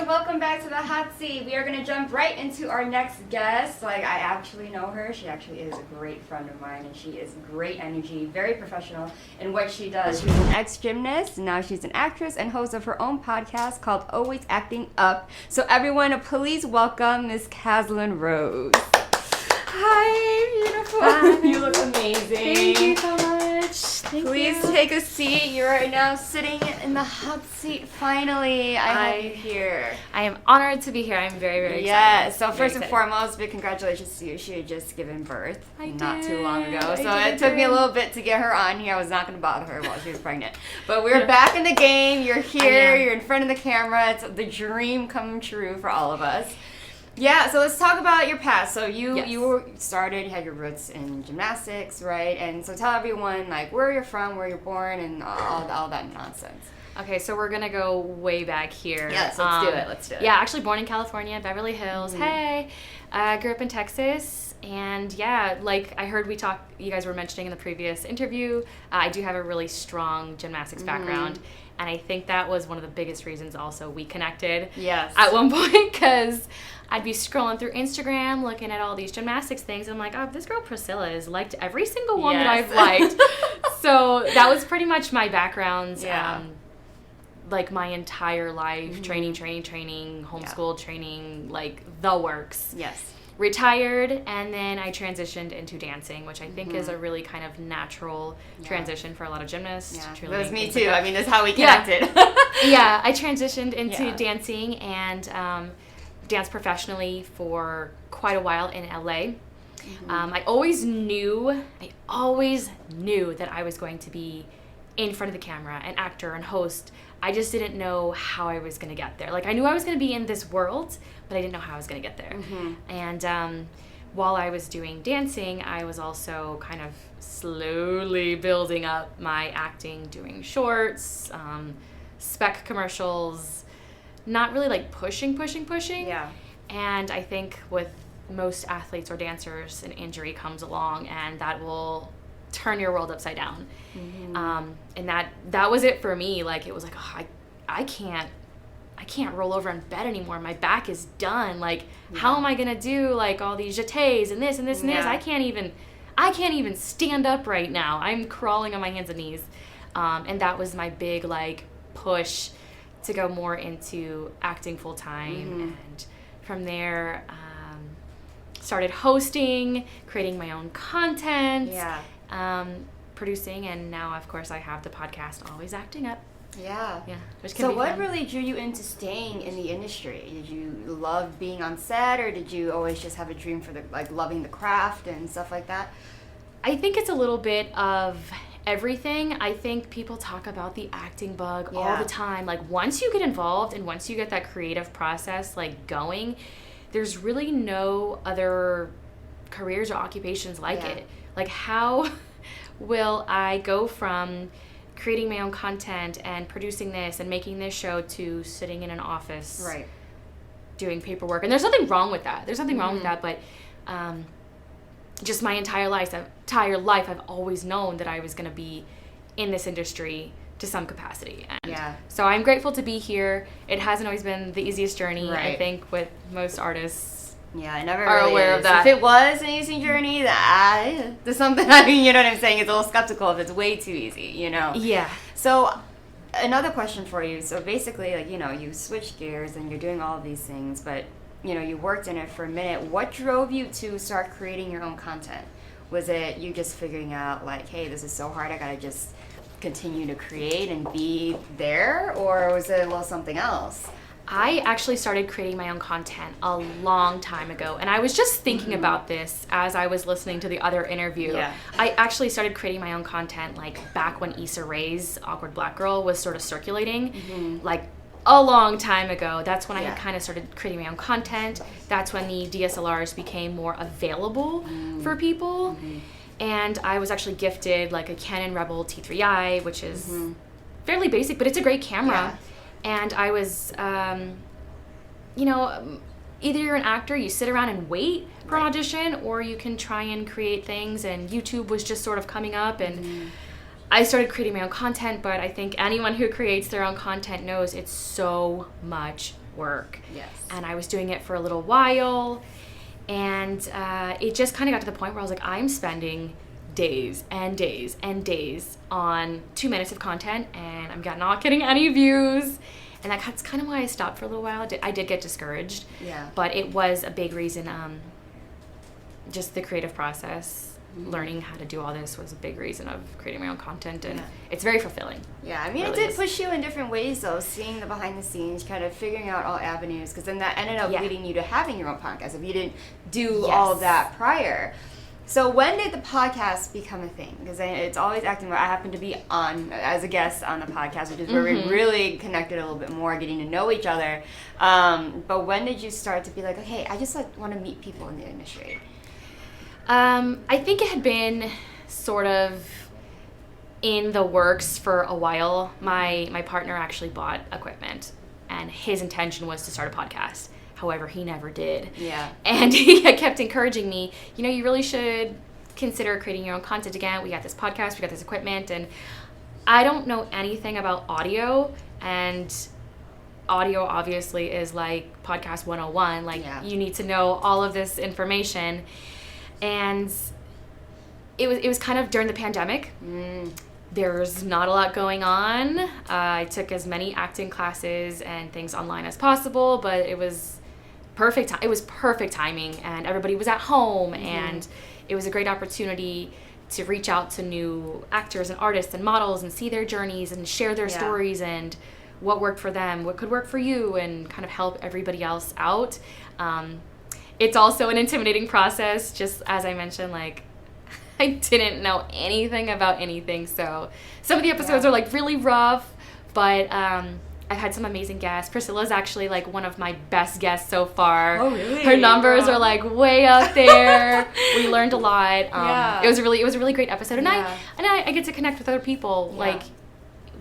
welcome back to the hot seat. We are going to jump right into our next guest. Like, I actually know her. She actually is a great friend of mine, and she is great energy, very professional in what she does. She's an ex-gymnast, now she's an actress and host of her own podcast called Always Acting Up. So everyone, please welcome Miss Caslin Rose. Hi, beautiful. Hi. You look amazing. Thank you so much. Please take a seat. You're right now sitting in the hot seat. Finally, I have you here. I am honored to be here. I'm very, very excited. Yeah, so first and foremost, big congratulations to you. She had just given birth not too long ago. So it took me a little bit to get her on here. I was not going to bother her while she was pregnant. But we're back in the game. You're here. You're in front of the camera. It's the dream come true for all of us. Yeah, so let's talk about your past. So you had your roots in gymnastics, right? And so tell everyone, like, where you're from, where you're born, and all that nonsense. Okay, so we're going to go way back here. Yes, let's do it. Yeah, actually born in California, Beverly Hills. Mm-hmm. Hey, grew up in Texas. And yeah, like I heard you guys were mentioning in the previous interview, I do have a really strong gymnastics background. And I think that was one of the biggest reasons also we connected at one point, because I'd be scrolling through Instagram looking at all these gymnastics things, and I'm like, oh, this girl Priscilla has liked every single one that I've liked. So that was pretty much my background, like my entire life, training, homeschool training, like the works. Yes. Retired, and then I transitioned into dancing, which I think is a really kind of natural transition for a lot of gymnasts. Yeah, it was me too. I mean, that's how we connected. Yeah, I transitioned into dancing and danced professionally for quite a while in LA. I always knew that I was going to be in front of the camera, an actor and host. I just didn't know how I was going to get there. Like, I knew I was going to be in this world, but I didn't know how I was going to get there. And while I was doing dancing, I was also kind of slowly building up my acting, doing shorts, spec commercials, not really like pushing. Yeah. And I think with most athletes or dancers, an injury comes along, and that will turn your world upside down. And that was it for me. Like, it was like, oh, I can't roll over in bed anymore. My back is done. Like, how am I gonna do like all these jetés and this and this and this? I can't even stand up right now. I'm crawling on my hands and knees. And that was my big like push to go more into acting full time. And from there, started hosting, creating my own content. Producing, and now of course I have the podcast Always Acting Up. So what really drew you into staying in the industry? Did you love being on set, or did you always just have a dream for loving the craft and stuff like that? I think it's a little bit of everything. I think people talk about the acting bug all the time. Like, once you get involved and once you get that creative process like going, there's really no other careers or occupations like it. Like, how will I go from creating my own content and producing this and making this show to sitting in an office doing paperwork? And there's nothing wrong with that. But just my entire life I've always known that I was going to be in this industry to some capacity. And so I'm grateful to be here. It hasn't always been the easiest journey, I think, with most artists. I never are really aware of that. If it was an easy journey, there's something, I mean, you know what I'm saying? It's a little skeptical if it's way too easy, you know? Yeah. So another question for you. So basically, like, you know, you switch gears and you're doing all of these things, but, you know, you worked in it for a minute. What drove you to start creating your own content? Was it you just figuring out, like, hey, this is so hard, I gotta just continue to create and be there? Or was it a little something else? I actually started creating my own content a long time ago, and I was just thinking about this as I was listening to the other interview. I actually started creating my own content like back when Issa Rae's Awkward Black Girl was sort of circulating, like a long time ago. That's when I kind of started creating my own content. That's when the DSLRs became more available for people. And I was actually gifted like a Canon Rebel T3i, which is fairly basic, but it's a great camera. And I was, you know, either you're an actor, you sit around and wait for an audition, or you can try and create things. And YouTube was just sort of coming up, and I started creating my own content. But I think anyone who creates their own content knows it's so much work. Yes. And I was doing it for a little while, and it just kind of got to the point where I was like, I'm spending days and days and days on 2 minutes of content, and I'm not getting any views. And that's kind of why I stopped for a little while. I did get discouraged. Yeah. But it was a big reason. Just the creative process, learning how to do all this was a big reason of creating my own content, and it's very fulfilling. Yeah, I mean, it did push you in different ways, though, seeing the behind the scenes, kind of figuring out all avenues, because then that ended up leading you to having your own podcast if you didn't do all of that prior. So when did the podcast become a thing? Because it's always acting. I happen to be on as a guest on the podcast, which is where we really connected a little bit more, getting to know each other. But when did you start to be like, okay, I just want to meet people in the industry? I think it had been sort of in the works for a while. My partner actually bought equipment, and his intention was to start a podcast. However, he never did. Yeah. And he kept encouraging me, you really should consider creating your own content again. We got this podcast, we got this equipment, and I don't know anything about audio, and audio obviously is like podcast 101. Like, you need to know all of this information. And it was kind of during the pandemic. There's not a lot going on. I took as many acting classes and things online as possible, but it was perfect. It was perfect timing, and everybody was at home, and it was a great opportunity to reach out to new actors and artists and models and see their journeys and share their stories and what worked for them, what could work for you, and kind of help everybody else out. It's also an intimidating process, just as I mentioned, like, I didn't know anything about anything, so some of the episodes are like really rough, but I've had some amazing guests. Priscilla's actually like one of my best guests so far. Oh, really? Her numbers are like way up there. We learned a lot. It was a really great episode, and I get to connect with other people. Like,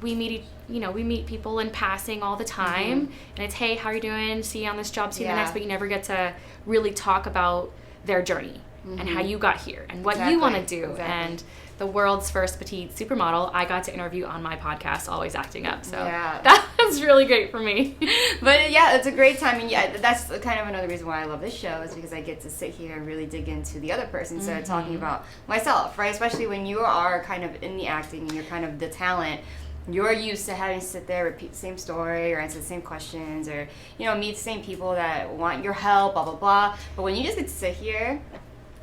we meet people in passing all the time, and it's, hey, how are you doing? See you on this job, see you the next, but you never get to really talk about their journey and how you got here and what you want to do. And the world's first petite supermodel, I got to interview on my podcast, Always Acting Up. So that was really great for me. But it's a great time. And that's kind of another reason why I love this show, is because I get to sit here and really dig into the other person instead of talking about myself, right? Especially when you are kind of in the acting and you're kind of the talent. You're used to having to sit there, repeat the same story, or answer the same questions, or, meet the same people that want your help, blah, blah, blah. But when you just get to sit here,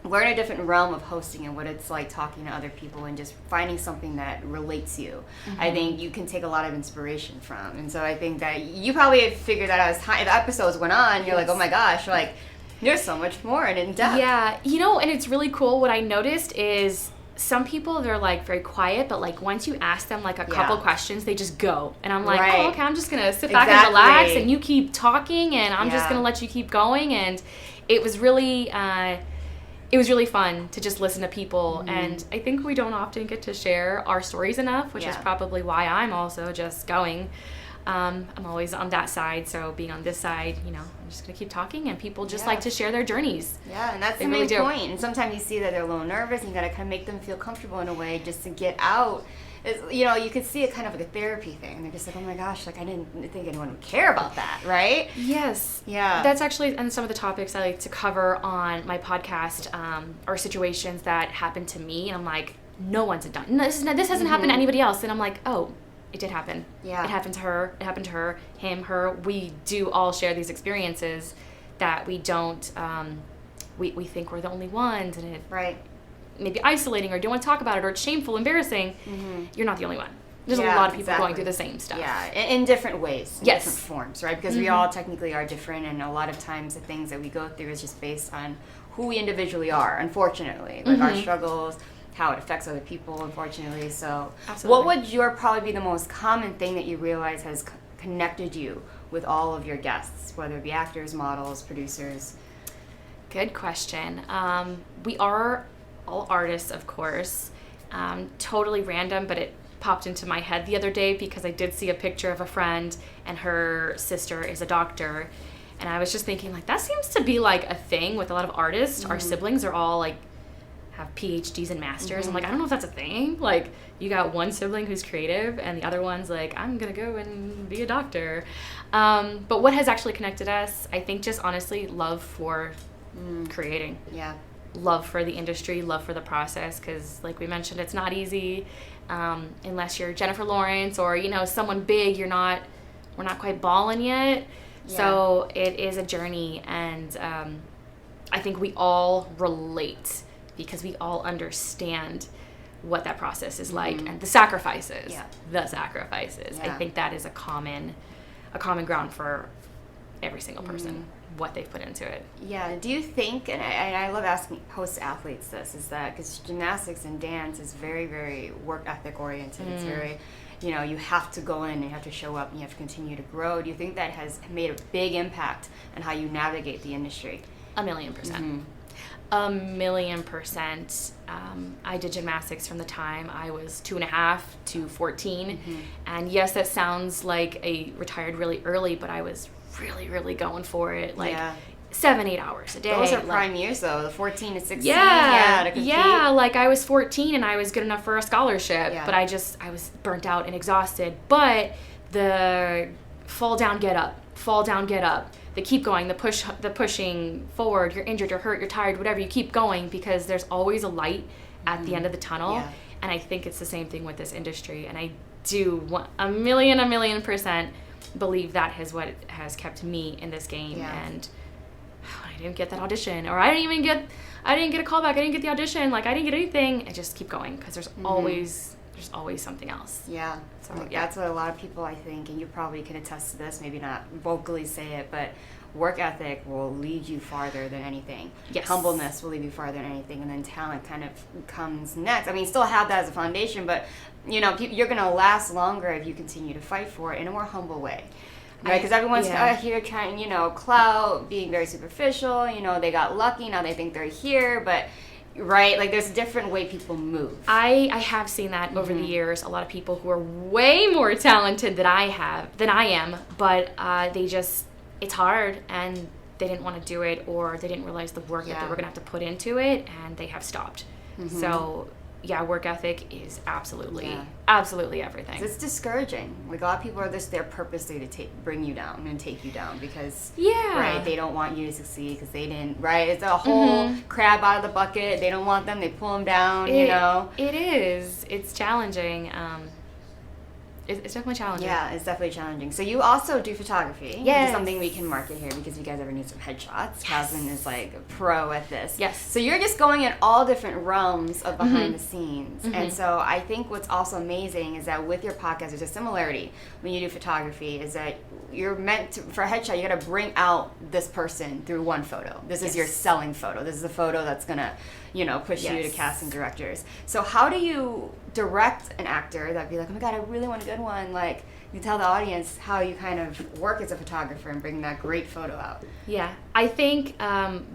we're in a different realm of hosting and what it's like talking to other people and just finding something that relates you. I think you can take a lot of inspiration from. And so I think that you probably figured that out as the episodes went on. You're like, oh my gosh, like, there's so much more and in depth. Yeah, and it's really cool. What I noticed is some people, they're like very quiet, but like once you ask them like a couple questions, they just go. And I'm like, oh, okay, I'm just going to sit back and relax, and you keep talking, and I'm just going to let you keep going. And it was really fun to just listen to people. And I think we don't often get to share our stories enough, which is probably why I'm also just going. I'm always on that side, so being on this side, I'm just going to keep talking, and people just like to share their journeys. Yeah, and that's the main point. And sometimes you see that they're a little nervous, and you got to kind of make them feel comfortable in a way just to get out. You could see it kind of like a therapy thing. And they're just like, oh my gosh, like, I didn't think anyone would care about that, right? Yes. Yeah. That's actually, and some of the topics I like to cover on my podcast are situations that happened to me, and I'm like, no one's done. This hasn't happened to anybody else. And I'm like, oh, it did happen. Yeah. It happened to her. It happened to her, him, her. We do all share these experiences that we don't, we think we're the only ones, and it maybe isolating, or don't want to talk about it, or it's shameful, embarrassing. You're not the only one. There's a lot of people going through the same stuff. Yeah, in different ways, in different forms, right? Because we all technically are different, and a lot of times the things that we go through is just based on who we individually are, unfortunately. Like our struggles, how it affects other people, unfortunately. So what would probably be the most common thing that you realize has connected you with all of your guests, whether it be actors, models, producers? Good question. We are all artists, of course. Totally random, but it popped into my head the other day because I did see a picture of a friend, and her sister is a doctor. And I was just thinking, like, that seems to be like a thing with a lot of artists. Our siblings are all like have PhDs and masters. I'm like, I don't know if that's a thing. Like, you got one sibling who's creative and the other one's like, I'm gonna go and be a doctor. But what has actually connected us, I think, just honestly love for creating. Yeah. Love for the industry, love for the process, because like we mentioned, it's not easy. Unless you're Jennifer Lawrence or, you know, someone big, we're not quite balling yet. Yeah. So it is a journey, and I think we all relate because we all understand what that process is like and the sacrifices. Yeah. I think that is a common ground for every single person, what they've put into it. Yeah. Do you think, and I love asking host athletes this, is that because gymnastics and dance is very, very work ethic oriented. It's very, you know, you have to go in and you have to show up and you have to continue to grow. Do you think that has made a big impact on how you navigate the industry? 1,000,000%. 1,000,000%. I did gymnastics from the time I was 2.5 to 14. And yes, that sounds like I retired really early, but I was really, really going for it. Like 7-8 hours a day. Those are prime years though, the 14 to 16. Yeah, to compete. Yeah, like I was 14 and I was good enough for a scholarship, but I was burnt out and exhausted. But the fall down, get up, the keep going, the pushing forward, you're injured, you're hurt, you're tired, whatever, you keep going because there's always a light at the end of the tunnel. Yeah. And I think it's the same thing with this industry. And I do 1,000,000% believe that is what has kept me in this game. And I didn't get that audition, or I didn't get a callback, I didn't get the audition, like I didn't get anything. I just keep going because there's always something else. Yeah. So that's what a lot of people, I think, and you probably can attest to this, maybe not vocally say it, but work ethic will lead you farther than anything. Yes. Humbleness will lead you farther than anything, and then talent kind of comes next. I mean, you still have that as a foundation, but you know, you're going to last longer if you continue to fight for it in a more humble way. Right, because everyone's here trying, you know, clout, being very superficial, you know, they got lucky, now they think they're here, but, right, like there's a different way people move. I have seen that over the years, a lot of people who are way more talented than I am, but it's hard, and they didn't want to do it, or they didn't realize the work that they were going to have to put into it, and they have stopped. So work ethic is absolutely everything. It's discouraging. Like a lot of people are just there purposely to bring you down and take you down because they don't want you to succeed because they didn't. Right, it's a whole crab out of the bucket. They don't want them. They pull them down. You know, it is. It's challenging. It's definitely challenging. Yeah, it's definitely challenging. So you also do photography. Yes. Which is something we can market here because if you guys ever need some headshots, Caslin is like a pro at this. Yes. So you're just going in all different realms of behind the scenes. And so I think what's also amazing is that with your podcast, there's a similarity when you do photography is that you're meant to, for a headshot, you got to bring out this person through one photo. This is your selling photo. This is the photo that's going to, you know, push you to casting directors. So how do you direct an actor that'd be like, oh my God, I really want a good one? Like, you tell the audience how you kind of work as a photographer and bring that great photo out. Yeah, I think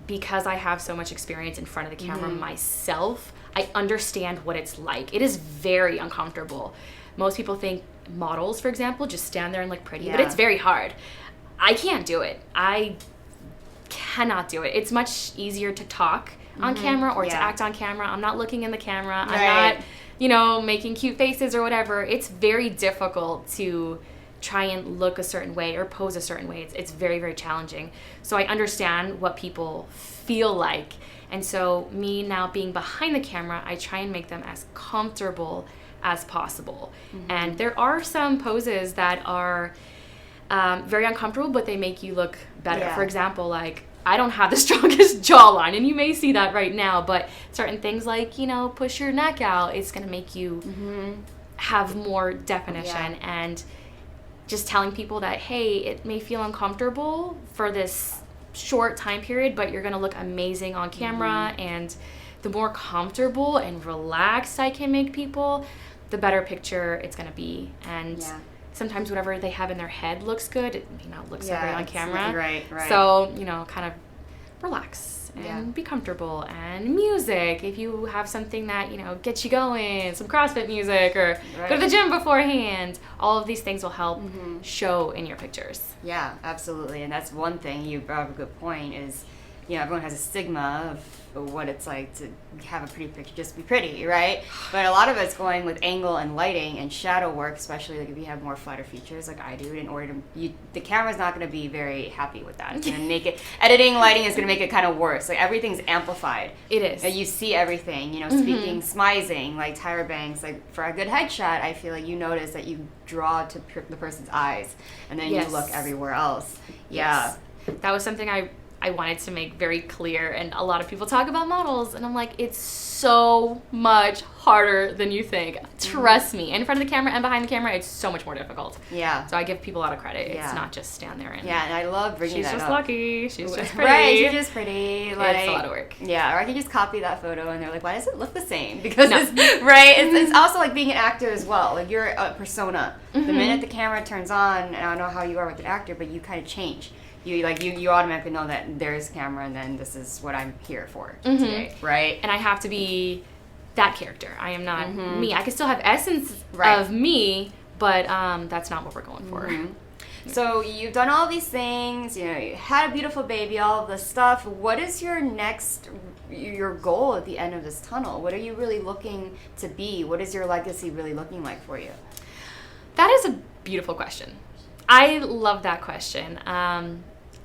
because I have so much experience in front of the camera myself, I understand what it's like. It is very uncomfortable. Most people think models, for example, just stand there and look pretty, but it's very hard. I can't do it. I cannot do it. It's much easier to talk on camera or to act on camera. I'm not looking in the camera. I'm not, you know, making cute faces or whatever. It's very difficult to try and look a certain way or pose a certain way. It's very, very challenging. So I understand what people feel like. And so me now being behind the camera, I try and make them as comfortable as possible. And there are some poses that are very uncomfortable, but they make you look better. For example, like I don't have the strongest jawline, and you may see that right now, but certain things like, you know, push your neck out, it's going to make you have more definition. And just telling people that, hey, it may feel uncomfortable for this short time period, but you're going to look amazing on camera. And the more comfortable and relaxed I can make people, the better picture it's going to be. And sometimes whatever they have in their head looks good, it may not look so great on camera. Right. So, you know, kind of relax and be comfortable. And music, if you have something that, you know, gets you going, some CrossFit music or go to the gym beforehand, all of these things will help show in your pictures. Yeah, absolutely. And that's one thing you brought up a good point is everyone has a stigma of what it's like to have a pretty picture, just be pretty, right? But a lot of it's going with angle and lighting and shadow work, especially like if you have more flatter features like I do. In order to, the camera's not going to be very happy with that. It's going to make it, editing lighting is going to make it kind of worse. Like everything's amplified. It is. You see everything, speaking, smizing, like Tyra Banks. Like for a good headshot, I feel like you notice that you draw to the person's eyes, and then you look everywhere else. Yeah. Yes. That was something I wanted to make very clear, and a lot of people talk about models, and I'm like, it's so much harder than you think. Trust me. In front of the camera and behind the camera, it's so much more difficult. Yeah. So I give people a lot of credit. It's not just stand there and... Yeah, and I love bringing that up. She's just lucky. She's just pretty. Right, she's just pretty. Like, it's a lot of work. Yeah, or I can just copy that photo, and they're like, why does it look the same? Because it's also like being an actor as well. Like you're a persona. The minute the camera turns on, and I don't know how you are with an actor, but you kind of change. You automatically know that there's a camera, and then this is what I'm here for today, right? And I have to be that character. I am not me. I can still have essence of me, but that's not what we're going for. So you've done all these things, you had a beautiful baby, all of this stuff. What is your goal at the end of this tunnel? What are you really looking to be? What is your legacy really looking like for you? That is a beautiful question. I love that question.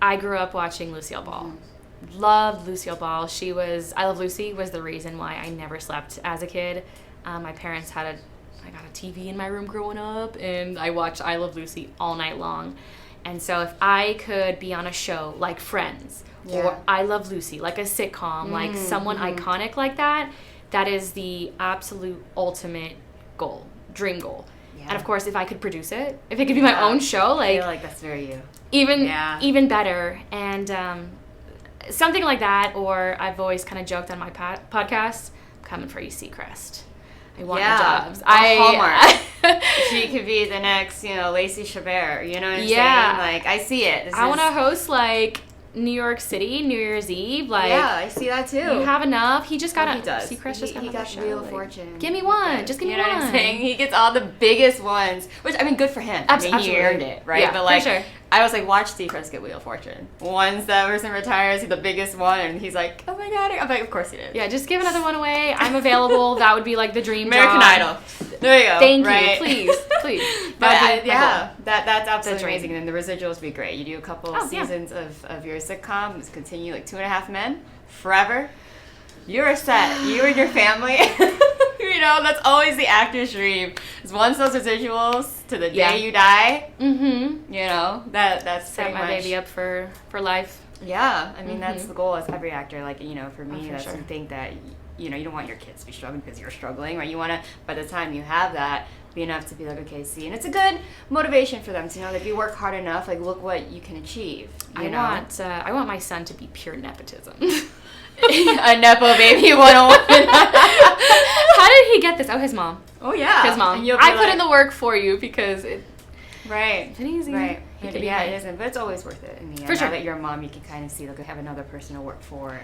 I grew up watching Lucille Ball. Loved Lucille Ball. I Love Lucy was the reason why I never slept as a kid. My parents I got a TV in my room growing up, and I watched I Love Lucy all night long. And so if I could be on a show like Friends or I Love Lucy, like a sitcom, like someone iconic like that, that is the absolute ultimate goal, dream goal. Yeah. And of course, if I could produce it, if it could be my own show, like, I feel like that's very you. Even better. And something like that, or I've always kind of joked on my podcast, I'm coming for you, Seacrest. I want your jobs. Hallmark. She could be the next, Lacey Chabert. You know what I'm saying? Like, I see it. I want to host, like, New York City, New Year's Eve. Like, yeah, I see that too. You have enough. He just got he does. Seacrest just got got show. Wheel of Fortune. Give me one. Just give me one. You know what I'm saying? He gets all the biggest ones, which, I mean, good for him. Absolutely. He earned it, right? Yeah, but like, for sure. I was like, watch Seacrest get Wheel of Fortune. Once that person retires, he's the biggest one, and he's like, oh my God. I'm like, of course he did. Yeah, just give another one away. I'm available. That would be like the dream American job. Idol. There you go. Thank right? you. Please. But that's absolutely amazing. And the residuals be great. You do a couple seasons of your sitcom, continue like 2.5 Men, forever. You're set. You and your family. That's always the actor's dream. Is once those residuals to the day you die. That's set my baby up for life. Yeah, I mean that's the goal as every actor. Like for me, that's something that you don't want your kids to be struggling because you're struggling, right? You want to, by the time you have that, be enough to be like, okay, see, and it's a good motivation for them to know that if you work hard enough, like look what you can achieve. I want my son to be pure nepotism. A Nepo baby 101. How did he get this? Oh, his mom. Oh, yeah. His mom. I put in the work for you because it... Right. It's easy. Right. It isn't. But it's always worth it in the end. For sure. Now that you're a mom, you can kind of see, like, I have another person to work for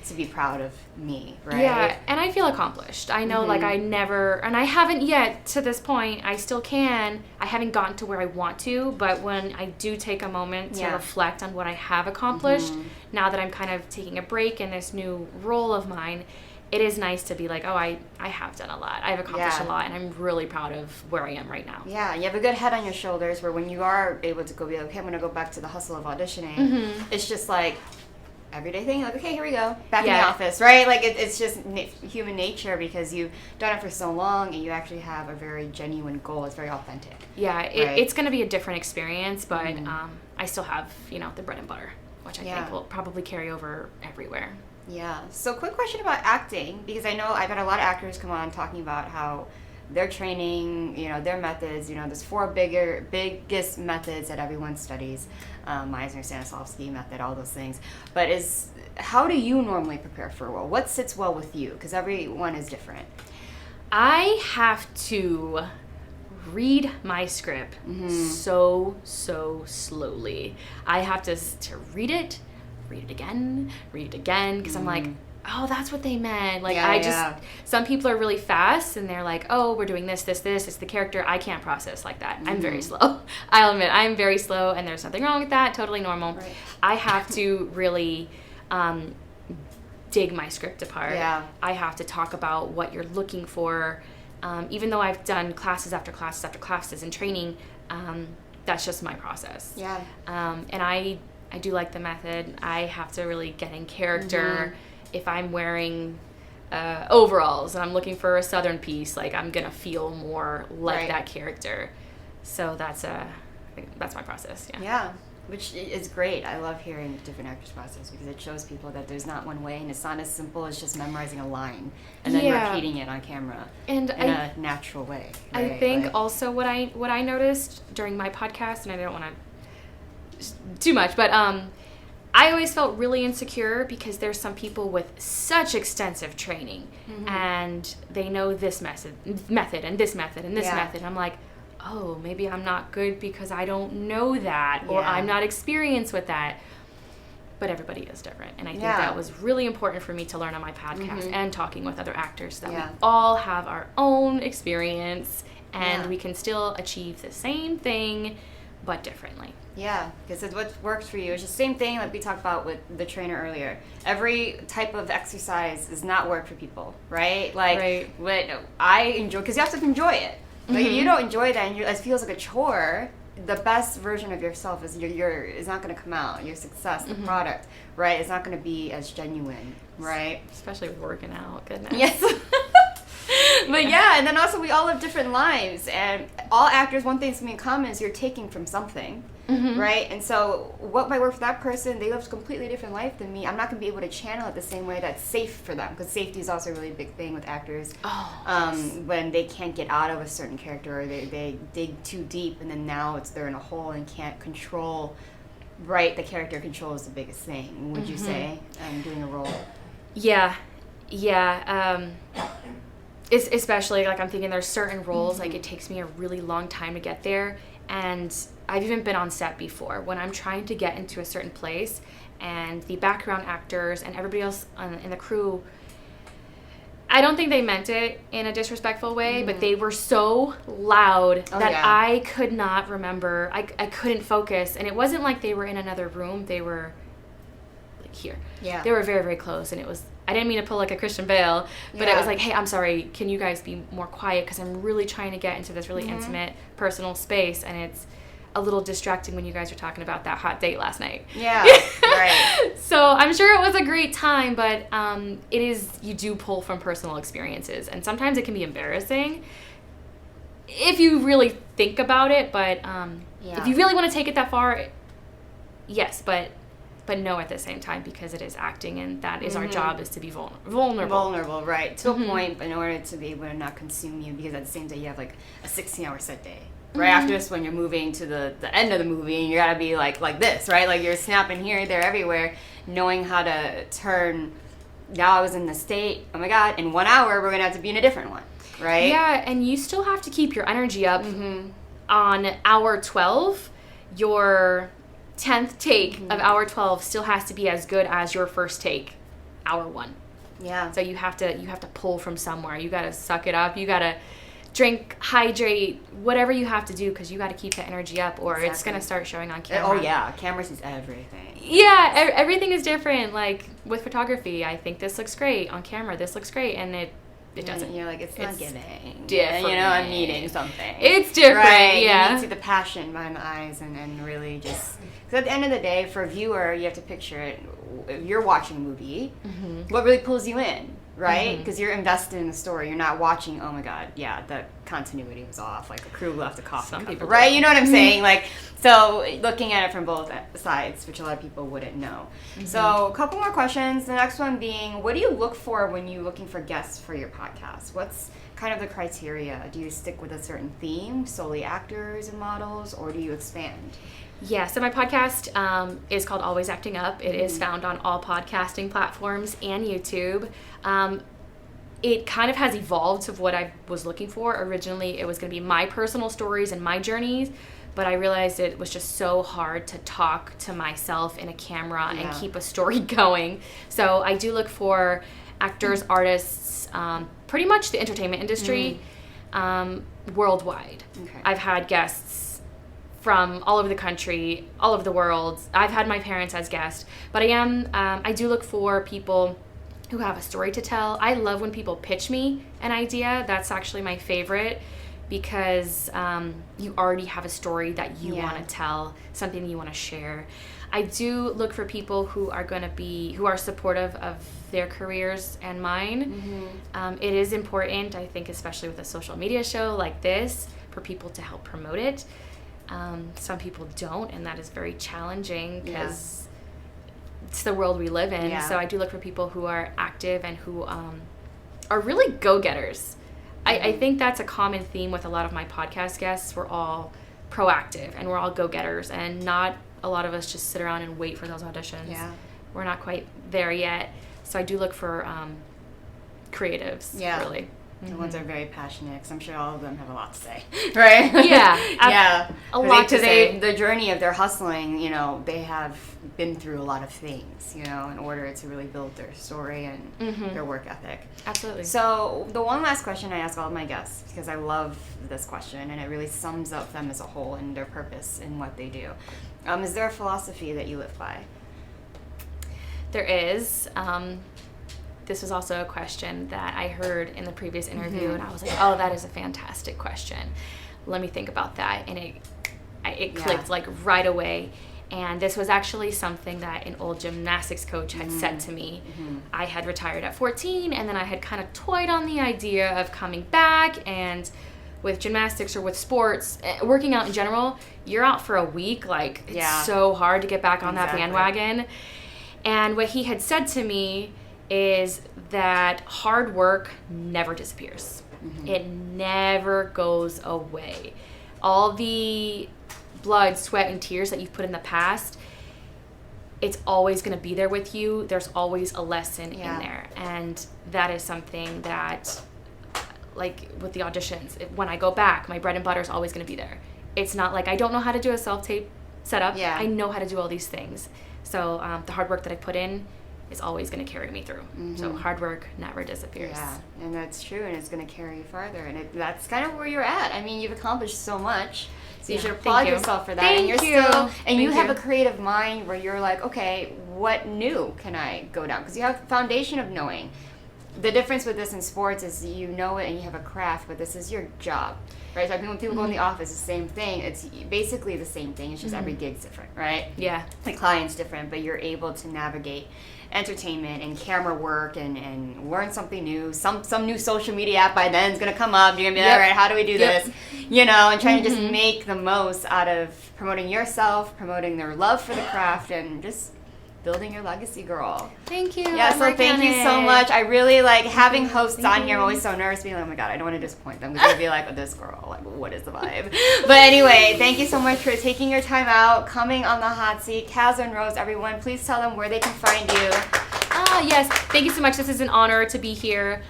to be proud of me, right? Yeah, and I feel accomplished. I know, like, I never, and I haven't yet to this point, I still can. I haven't gotten to where I want to, but when I do take a moment to reflect on what I have accomplished, now that I'm kind of taking a break in this new role of mine, it is nice to be like, oh, I have done a lot. I've accomplished a lot, and I'm really proud of where I am right now. Yeah, you have a good head on your shoulders where when you are able to go be like, okay, I'm going to go back to the hustle of auditioning, it's just like, everyday thing, like, okay, here we go, back in the office, right? Like, it's just human nature because you've done it for so long and you actually have a very genuine goal. It's very authentic. Yeah, it's going to be a different experience, but I still have, the bread and butter, which I think will probably carry over everywhere. Yeah. So quick question about acting, because I know I've had a lot of actors come on talking about how their training, their methods, there's 4 biggest methods that everyone studies, Meisner, Stanislavski method, all those things. But how do you normally prepare for a role? What sits well with you? Because everyone is different. I have to read my script so slowly. I have to read it again, because I'm like, oh, that's what they meant. Like, some people are really fast and they're like, oh, we're doing this, it's the character. I can't process like that. I'm very slow. I'll admit, I'm very slow, and there's nothing wrong with that. Totally normal. Right. I have to really dig my script apart. Yeah. I have to talk about what you're looking for. Even though I've done classes after classes after classes and training, that's just my process. Yeah. And I do like the method. I have to really get in character. If I'm wearing overalls and I'm looking for a southern piece, like I'm gonna feel more like that character. So that's my process. Yeah, which is great. I love hearing different actors' process because it shows people that there's not one way, and it's not as simple as just memorizing a line and then repeating it on camera in a natural way. Right? I think also what I noticed during my podcast, and I don't want to too much, but I always felt really insecure because there's some people with such extensive training and they know this method and this method and this method. And I'm like, oh, maybe I'm not good because I don't know that or I'm not experienced with that. But everybody is different. And I think that was really important for me to learn on my podcast and talking with other actors that we all have our own experience and we can still achieve the same thing but differently. Yeah, because it's what works for you. It's the same thing like we talked about with the trainer earlier. Every type of exercise does not work for people, right? Like what I enjoy, because you have to enjoy it. Like if you don't enjoy that and it feels like a chore, the best version of yourself is is not going to come out. Your success, the product, right? It's not going to be as genuine, right? Especially with working out. Goodness. Yes. But yeah, and then also we all have different lives, and all actors, one thing in common is you're taking from something, right? And so what might work for that person, they live a completely different life than me. I'm not going to be able to channel it the same way that's safe for them, because safety is also a really big thing with actors. When they can't get out of a certain character, or they dig too deep, and then now they're in a hole and can't control, right? The character control is the biggest thing, would you say, doing a role? Yeah. Especially, like, I'm thinking there's certain roles, like, it takes me a really long time to get there, and I've even been on set before when I'm trying to get into a certain place, and the background actors and everybody else in the crew, I don't think they meant it in a disrespectful way, but they were so loud that I could not remember, I couldn't focus, and it wasn't like they were in another room, they were, like, here. Yeah. They were very, very close, and it was, I didn't mean to pull like a Christian Bale, but it was like, hey, I'm sorry, can you guys be more quiet? Because I'm really trying to get into this really intimate, personal space, and it's a little distracting when you guys are talking about that hot date last night. Yeah, right. So I'm sure it was a great time, but it is, you do pull from personal experiences, and sometimes it can be embarrassing if you really think about it, but if you really want to take it that far, yes, but no at the same time, because it is acting, and that is our job, is to be vulnerable, right, to a point, but in order to be able to not consume you, because at the same day you have like a 16-hour set day, right? After this, when you're moving to the end of the movie, and you gotta be like this, right? Like you're snapping here, there, everywhere, knowing how to turn, now I was in the state, oh my god, in 1 hour we're gonna have to be in a different one, right? Yeah, and you still have to keep your energy up. On hour 12, your 10th take of hour 12 still has to be as good as your first take, hour 1. Yeah. So you have to pull from somewhere. You got to suck it up. You got to drink, hydrate, whatever you have to do, because you got to keep the energy up, or it's going to start showing on camera. Oh yeah, camera sees everything. Yeah, everything is different. Like with photography, I think this looks great on camera. This looks great, and it doesn't. You're like, it's not giving. Different. You know, I'm needing something. It's different. Right? Yeah. You need to see the passion behind the eyes, and really just. Because at the end of the day, for a viewer, you have to picture it. If you're watching a movie, what really pulls you in, right? Because you're invested in the story. You're not watching, oh my god, yeah, the continuity was off. Like, the crew left a coffee cup, people, right? You know what I'm saying? Like, so looking at it from both sides, which a lot of people wouldn't know. So a couple more questions. The next one being, what do you look for when you're looking for guests for your podcast? What's kind of the criteria? Do you stick with a certain theme, solely actors and models, or do you expand? Yeah, so my podcast is called Always Acting Up. It is found on all podcasting platforms and YouTube. It kind of has evolved to what I was looking for. Originally, it was going to be my personal stories and my journeys, but I realized it was just so hard to talk to myself in a camera and keep a story going. So I do look for actors, artists, pretty much the entertainment industry, worldwide. Okay. I've had guests from all over the country, all over the world. I've had my parents as guests, but I do look for people who have a story to tell. I love when people pitch me an idea. That's actually my favorite, because you already have a story that you want to tell, something you want to share. I do look for people who are supportive of their careers and mine. It is important, I think, especially with a social media show like this, for people to help promote it. Some people don't, and that is very challenging, because it's the world we live in. So I do look for people who are active and who are really go-getters. I think that's a common theme with a lot of my podcast guests. We're all proactive and we're all go-getters, and not a lot of us just sit around and wait for those auditions. We're not quite there yet. So I do look for creatives, really. The ones that are very passionate, because I'm sure all of them have a lot to say, right? A lot to say. The journey of their hustling, they have been through a lot of things, in order to really build their story and their work ethic. Absolutely. So the one last question I ask all of my guests, because I love this question, and it really sums up them as a whole and their purpose in what they do. Is there a philosophy that you live by? There is. This was also a question that I heard in the previous interview, and I was like, oh, that is a fantastic question. Let me think about that. And it clicked like right away. And this was actually something that an old gymnastics coach had said to me. I had retired at 14, and then I had kind of toyed on the idea of coming back. And with gymnastics or with sports, working out in general, you're out for a week. Like, it's so hard to get back on that bandwagon. And what he had said to me is that hard work never disappears. It never goes away. All the blood, sweat, and tears that you've put in the past, it's always going to be there with you. There's always a lesson in there. And that is something that, like with the auditions, when I go back, my bread and butter is always going to be there. It's not like I don't know how to do a self-tape setup. I know how to do all these things. So the hard work that I put in is always going to carry me through. So hard work never disappears. And that's true, and it's going to carry you farther. And that's kind of where you're at. I mean, you've accomplished so much. So you should applaud yourself for that. Thank you. You have a creative mind where you're like, okay, what new can I go down? Because you have a foundation of knowing. The difference with this in sports is you know it and you have a craft, but this is your job, right? So I think when people go in the office, it's the same thing. It's basically the same thing. It's just every gig's different, right? The client's different, but you're able to navigate entertainment and camera work and learn something new. Some new social media app by then is going to come up. You're going to be like, all right, how do we do this? And trying to just make the most out of promoting yourself, promoting their love for the craft, and just building your legacy, girl. Thank you. Yeah, so thank you so much. I really like having hosts on here. I'm always so nervous being like, oh my God, I don't want to disappoint them. Because they'll be like, oh, this girl, like, what is the vibe? But anyway, thank you so much for taking your time out, coming on the hot seat. Caslin Rose, everyone, please tell them where they can find you. Yes, thank you so much. This is an honor to be here.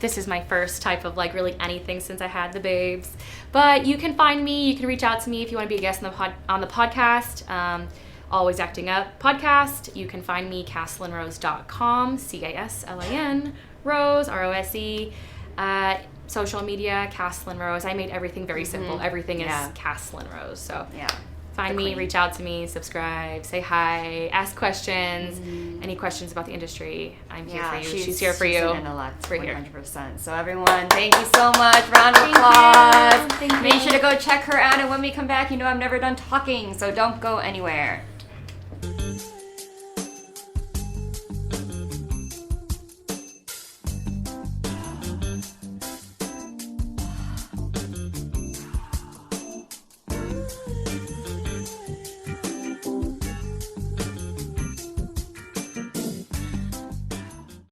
This is my first type of like really anything since I had the babes. But you can find me. You can reach out to me if you want to be a guest on the podcast. Always Acting Up podcast. You can find me caslinrose.com, Caslin Rose, Rose. Social media, Caslin Rose. I made everything very simple. Everything is Caslin Rose. So find me, reach out to me, subscribe, say hi, ask questions. Any questions about the industry, I'm here for you. She's here for you. She's an intellect, 100%. So everyone, thank you so much. Round of applause. Thank you. Make sure to go check her out, and when we come back, I'm never done talking, so don't go anywhere.